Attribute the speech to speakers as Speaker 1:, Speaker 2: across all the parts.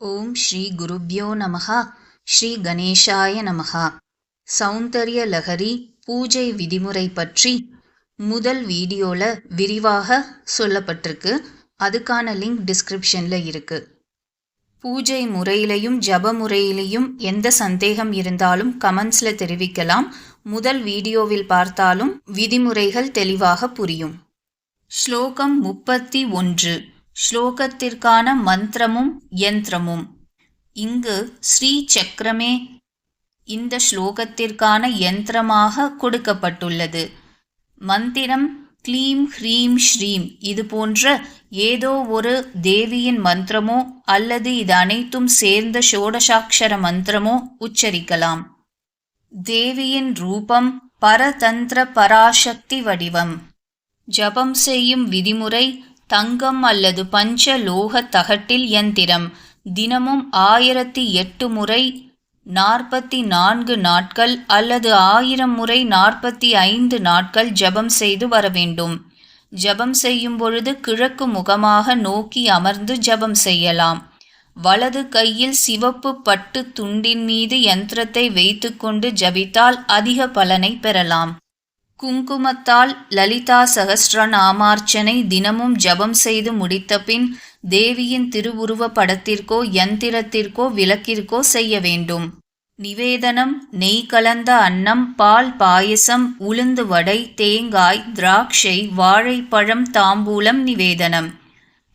Speaker 1: ஓம் ஸ்ரீ குருப்யோ நமஹ. ஸ்ரீ கணேஷாய நமஹ. சௌந்தர்ய லஹரி பூஜை விதிமுறை பற்றி முதல் வீடியோல விரிவாக சொல்லப்பட்டிருக்கு. அதுக்கான லிங்க் டிஸ்கிரிப்ஷன்ல இருக்கு. பூஜை முறையிலையும் ஜப முறையிலையும் எந்த சந்தேகம் இருந்தாலும் கமெண்ட்ஸ்ல தெரிவிக்கலாம். முதல் வீடியோவில் பார்த்தாலும் விதிமுறைகள் தெளிவாக புரியும். ஸ்லோகம் 31. ஸ்லோகத்திற்கான மந்திரமும் யந்திரமும். இங்கு ஸ்ரீ சக்கரமே இந்த ஸ்லோகத்திற்கான யந்திரமாக கொடுக்கப்பட்டுள்ளது. மந்திரம் க்ளீம் ஹ்ரீம் ஸ்ரீம் இது போன்ற ஏதோ ஒரு தேவியின் மந்திரமோ அல்லது இது அனைத்தும் சேர்ந்த ஷோடசாட்சர மந்திரமோ உச்சரிக்கலாம். தேவியின் ரூபம் பரதந்திர பராசக்தி வடிவம். ஜபம் செய்யும் விதிமுறை தங்கம் அல்லது பஞ்ச லோக தகட்டில் யந்திரம். தினமும் 1008 முறை 44 நாட்கள் அல்லது 1000 முறை 45 நாட்கள் ஜபம் செய்து வர வேண்டும். ஜபம் செய்யும் பொழுது கிழக்கு முகமாக நோக்கி அமர்ந்து ஜபம் செய்யலாம். வலது கையில் சிவப்பு பட்டு துண்டின் மீது யந்திரத்தை வைத்துக்கொண்டு ஜபித்தால் அதிக பலனை பெறலாம். குங்குமத்தால் லலிதா சகஸ்ரநாமார்ச்சனை தினமும் ஜபம் செய்து முடித்த பின் தேவியின் திருவுருவ படத்திற்கோ யந்திரத்திற்கோ விளக்கிற்கோ செய்ய வேண்டும். நிவேதனம் நெய் கலந்த அன்னம், பால் பாயசம், உளுந்து வடை, தேங்காய், திராட்சை, வாழைப்பழம், தாம்பூலம் நிவேதனம்.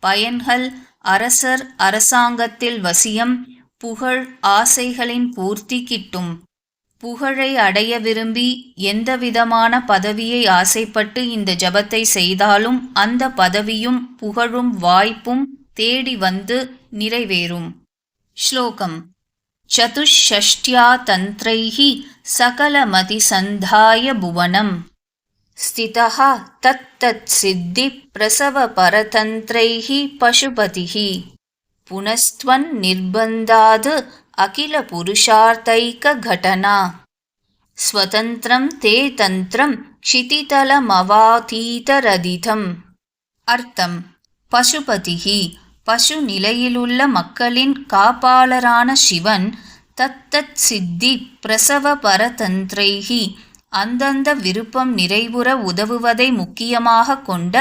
Speaker 1: பயன்கள் அரசர் அரசாங்கத்தில் வசியம், புகழ், ஆசைகளின் பூர்த்தி கிட்டும். புகழை அடைய விரும்பி எந்தவிதமான பதவியை ஆசைப்பட்டு இந்த ஜபத்தை செய்தாலும் அந்த பதவியும் புகழும் வாய்ப்பும் தேடி வந்து நிறைவேறும். ஸ்லோகம். சதுஷ்ஷ்ட்யா தந்த்ரைஹி சகலமதி சந்தாய புவனம் ஸ்திதஹ தத்தத் சித்தி பிரசவ பரதந்த்ரைஹி பசுபதிஹி புனஸ்த்வன் நிர்பந்தாத் அகில புருஷார்த்தைக கடனா ஸ்வதந்திரம் தே தந்திரம் க்ஷிதிதலமவாதீதரதிதம். அர்த்தம். பசுபதிஹி பசு நிலையிலுள்ள மக்களின் காப்பாளரான சிவன், தத்தத் சித்தி பிரசவ பரதந்த்ரைஹி அந்தந்த விருப்பம் நிறைவுற உதவுவதை முக்கியமாக கொண்ட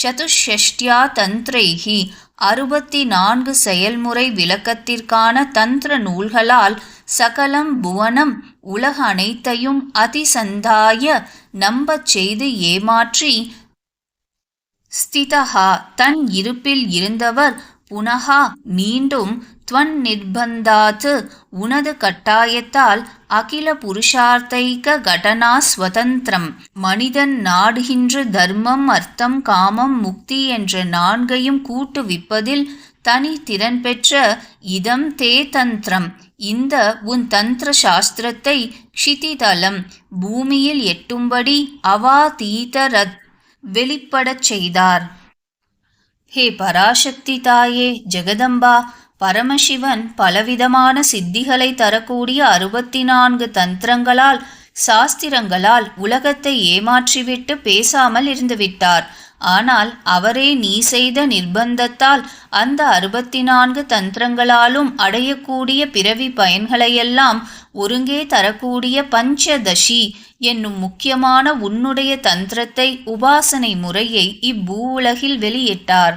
Speaker 1: சதுஷ்ஷ்ட்யா தந்த்ரைஹி 64 செயல்முறை விளக்கத்திற்கான தந்திர நூல்களால் சகலம் புவனம் உலக அனைத்தையும் அதிசந்தாய நம்பச் செய்து ஏமாற்றி ஸ்திதஹா தன் இருப்பில் இருந்தவர் புனகா மீண்டும் த்வன் நிர்பந்தாத் உனது கட்டாயத்தால் அகில புருஷார்த்தைக கடனா ஸ்வதந்திரம் மனிதன் நாடுகின்ற தர்மம் அர்த்தம் காமம் முக்தி என்ற 4ஐயும் கூட்டுவிப்பதில் தனி திறன் பெற்ற இதம் தே தந்திரம் இந்த உன் தந்திர சாஸ்திரத்தை க்ஷிதிதலம் பூமியில் எட்டும்படி அவாதீதரத் வெளிப்படச் செய்தார். ஹே பராசக்தி தாயே ஜெகதம்பா, பரமசிவன் பலவிதமான சித்திகளை தரக்கூடிய 64 தந்திரங்களால் சாஸ்திரங்களால் உலகத்தை ஏமாற்றிவிட்டு பேசாமல் இருந்துவிட்டார். ஆனால் அவரே நீ செய்த நிர்பந்தத்தால் அந்த 64 தந்திரங்களாலும் அடையக்கூடிய பிறவி பயன்களையெல்லாம் ஒருங்கே தரக்கூடிய பஞ்சதசி என்னும் முக்கியமான உன்னுடைய தந்திரத்தை உபாசனை முறையை இப்பூவுலகில் வெளியிட்டார்.